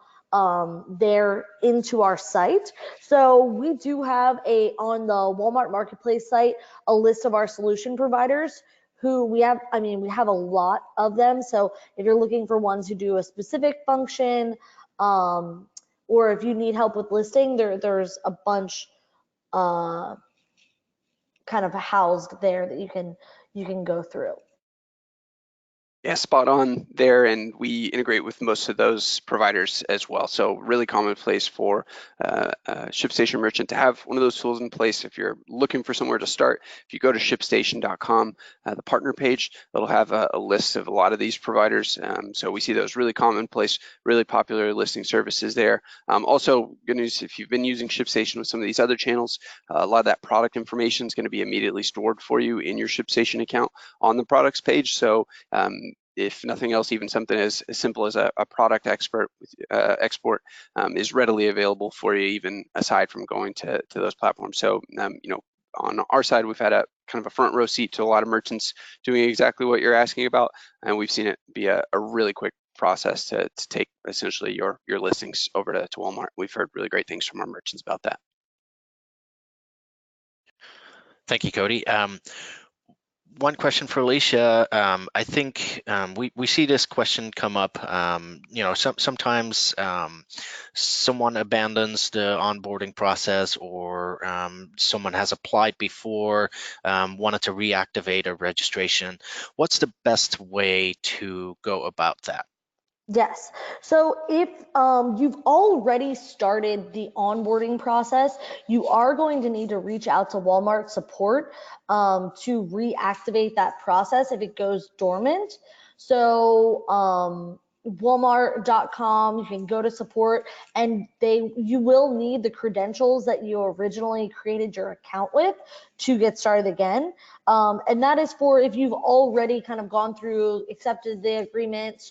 there into our site. So we do have on the Walmart Marketplace site, a list of our solution providers who we have a lot of them. So if you're looking for ones who do a specific function, or if you need help with listing, there's a bunch kind of housed there that you can go through. Yeah, spot on there, and we integrate with most of those providers as well. So really commonplace for a ShipStation merchant to have one of those tools in place. If you're looking for somewhere to start, if you go to ShipStation.com, the partner page, it'll have a list of a lot of these providers. So we see those really commonplace, really popular listing services there. Also, good news, if you've been using ShipStation with some of these other channels, a lot of that product information is going to be immediately stored for you in your ShipStation account on the products page. So if nothing else, even something as simple as a product export is readily available for you, even aside from going to those platforms. So, on our side, we've had a kind of a front row seat to a lot of merchants doing exactly what you're asking about, and we've seen it be a really quick process to take essentially your listings over to Walmart. We've heard really great things from our merchants about that. Thank you, Cody. One question for Alicia. I think we see this question come up. Sometimes someone abandons the onboarding process, or someone has applied before, wanted to reactivate a registration. What's the best way to go about that? Yes. So if you've already started the onboarding process, you are going to need to reach out to Walmart support to reactivate that process if it goes dormant. So Walmart.com, you can go to support, and you will need the credentials that you originally created your account with to get started again. And that is for if you've already kind of gone through, accepted the agreement,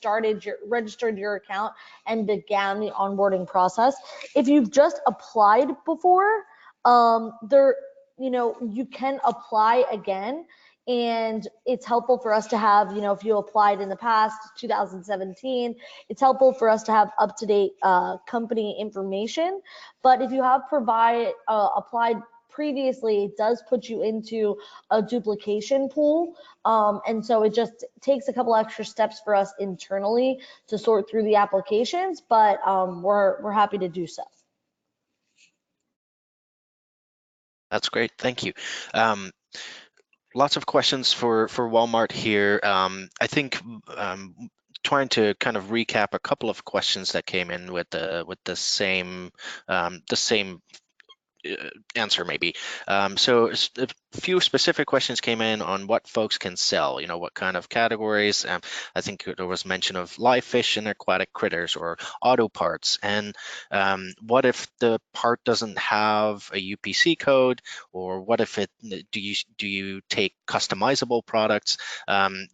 registered your account, and began the onboarding process. If you've just applied before, you can apply again. And it's helpful for us to have, if you applied in the past, 2017, it's helpful for us to have up-to-date company information. But if you have applied previously, it does put you into a duplication pool. And so it just takes a couple extra steps for us internally to sort through the applications, but we're happy to do so. That's great. Thank you. Lots of questions for Walmart here. I think trying to kind of recap a couple of questions that came in with the same answer maybe. So a few specific questions came in on what folks can sell, what kind of categories. I think there was mention of live fish and aquatic critters, or auto parts. And what if the part doesn't have a UPC code, or what if do you take customizable products?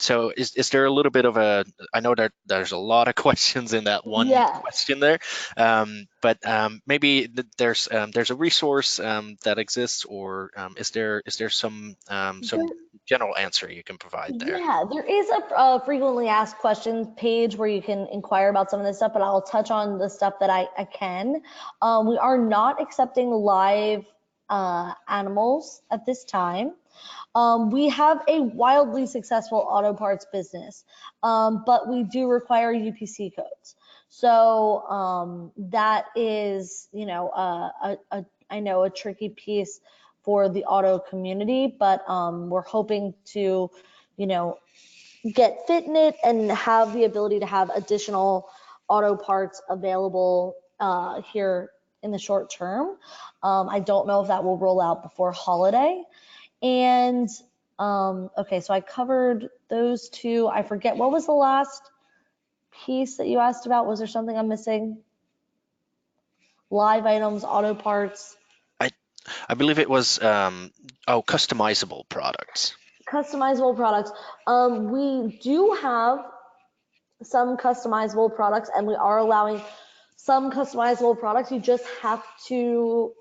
So is there a little bit of I know that there's a lot of questions in that one question there, but maybe there's a resource that exists, or is there some general answer you can provide there? Yeah, there is a frequently asked questions page where you can inquire about some of this stuff, but I'll touch on the stuff that I can. We are not accepting live animals at this time. We have a wildly successful auto parts business, but we do require UPC codes. So that is, you know, I know a tricky piece for the auto community, but we're hoping to, you know, get FitNet and have the ability to have additional auto parts available here in the short term. I don't know if that will roll out before holiday. And okay, so I covered those two. I forget, what was the last piece that you asked about? Was there something I'm missing? Live items, auto parts. I believe it was customizable products. Customizable products. We do have some customizable products, and we are allowing some customizable products. You just have to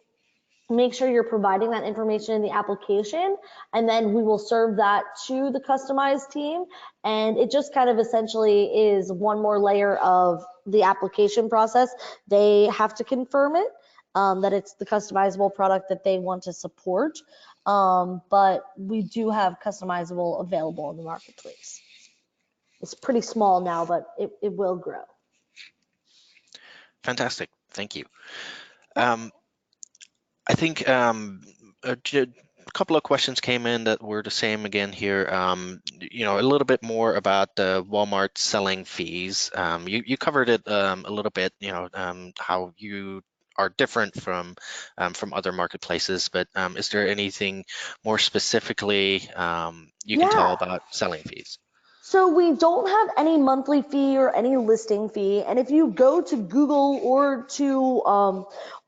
make sure you're providing that information in the application, and then we will serve that to the customized team. And it just kind of essentially is one more layer of the application process. They have to confirm it, that it's the customizable product that they want to support. But we do have customizable available in the marketplace. It's pretty small now, but it will grow. Fantastic, thank you. I think a couple of questions came in that were the same again here. You know, a little bit more about the Walmart selling fees. You covered it a little bit, you know, how you are different from other marketplaces, but is there anything more specifically you can tell about selling fees? So we don't have any monthly fee or any listing fee. And if you go to Google or to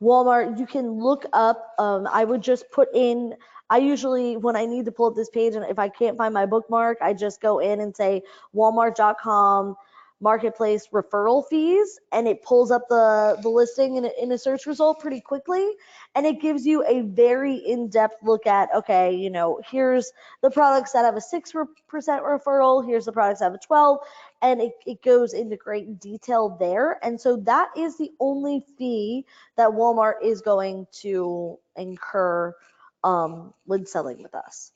Walmart, you can look up, I would just put in, I usually, when I need to pull up this page, and if I can't find my bookmark, I just go in and say walmart.com marketplace referral fees, and it pulls up the listing in a search result pretty quickly. And it gives you a very in-depth look at, okay, you know, here's the products that have a 6% referral, here's the products that have a 12, and it goes into great detail there. And so that is the only fee that Walmart is going to incur when selling with us.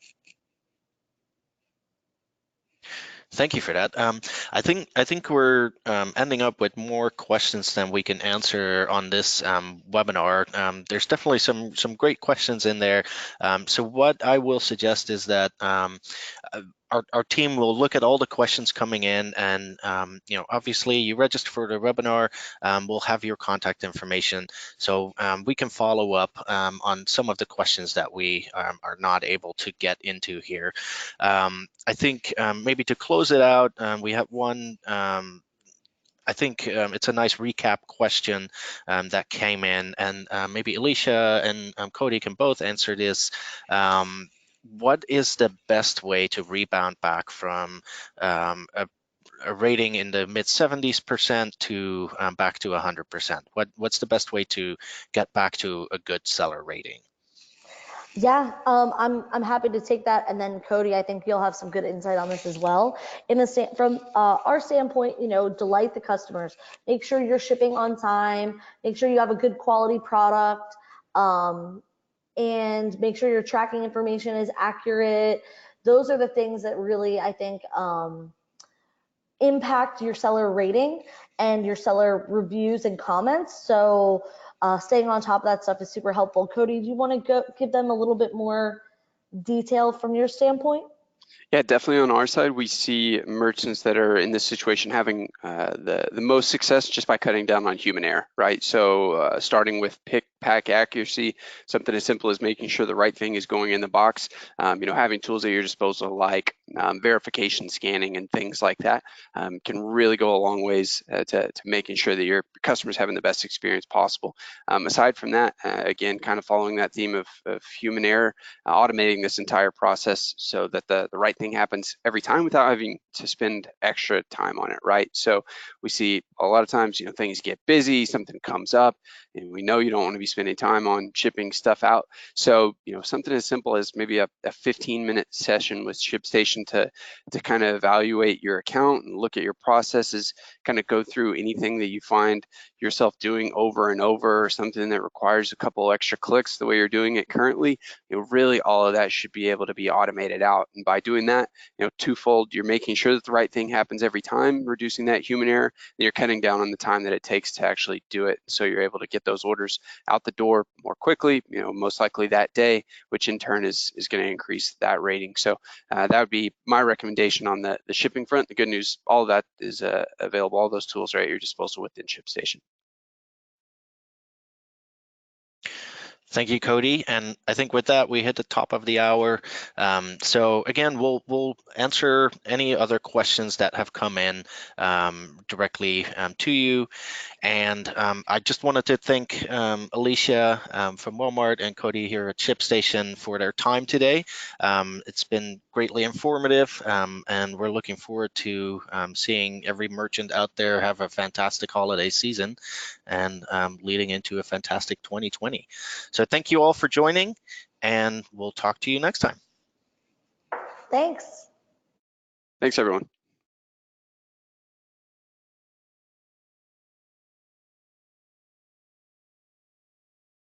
Thank you for that. I think we're ending up with more questions than we can answer on this webinar. There's definitely some great questions in there. So what I will suggest is that our team will look at all the questions coming in, and you know, obviously you register for the webinar, we'll have your contact information, so we can follow up on some of the questions that we are not able to get into here. I think maybe to close it out, we have one. I think it's a nice recap question that came in, and maybe Alicia and Cody can both answer this. What is the best way to rebound back from a rating in the mid 70% to back to 100%? What's the best way to get back to a good seller rating? Yeah, I'm happy to take that, and then Cody, I think you'll have some good insight on this as well. From our standpoint, you know, delight the customers. Make sure you're shipping on time. Make sure you have a good quality product, and make sure your tracking information is accurate. Those are the things that really, I think, impact your seller rating and your seller reviews and comments. So staying on top of that stuff is super helpful. Cody, do you want to give them a little bit more detail from your standpoint? Yeah, definitely on our side, we see merchants that are in this situation having the most success just by cutting down on human error, right? So starting with pick, pack accuracy, something as simple as making sure the right thing is going in the box, you know, having tools at your disposal like verification scanning and things like that can really go a long ways to making sure that your customers having the best experience possible. Aside from that, again, kind of following that theme of human error, automating this entire process so that the right thing happens every time without having to spend extra time on it, right? So we see a lot of times, you know, things get busy, something comes up, and we know you don't want to be spending time on shipping stuff out. So, you know, something as simple as maybe a 15-minute session with ShipStation to kind of evaluate your account and look at your processes, kind of go through anything that you find yourself doing over and over, or something that requires a couple extra clicks the way you're doing it currently. Really all of that should be able to be automated out. And by doing that, twofold, you're making sure that the right thing happens every time, reducing that human error, and you're cutting down on the time that it takes to actually do it. So you're able to get those orders out the door more quickly, most likely that day, which in turn is going to increase that rating. So that would be my recommendation on the shipping front. The good news, all of that is available, all those tools are at your disposal within ShipStation. Thank you, Cody. And I think with that, we hit the top of the hour. So again, we'll answer any other questions that have come in directly to you. And I just wanted to thank Alicia from Walmart and Cody here at ShipStation for their time today. It's been greatly informative, and we're looking forward to seeing every merchant out there have a fantastic holiday season and leading into a fantastic 2020. So thank you all for joining, and we'll talk to you next time. Thanks. Thanks, everyone.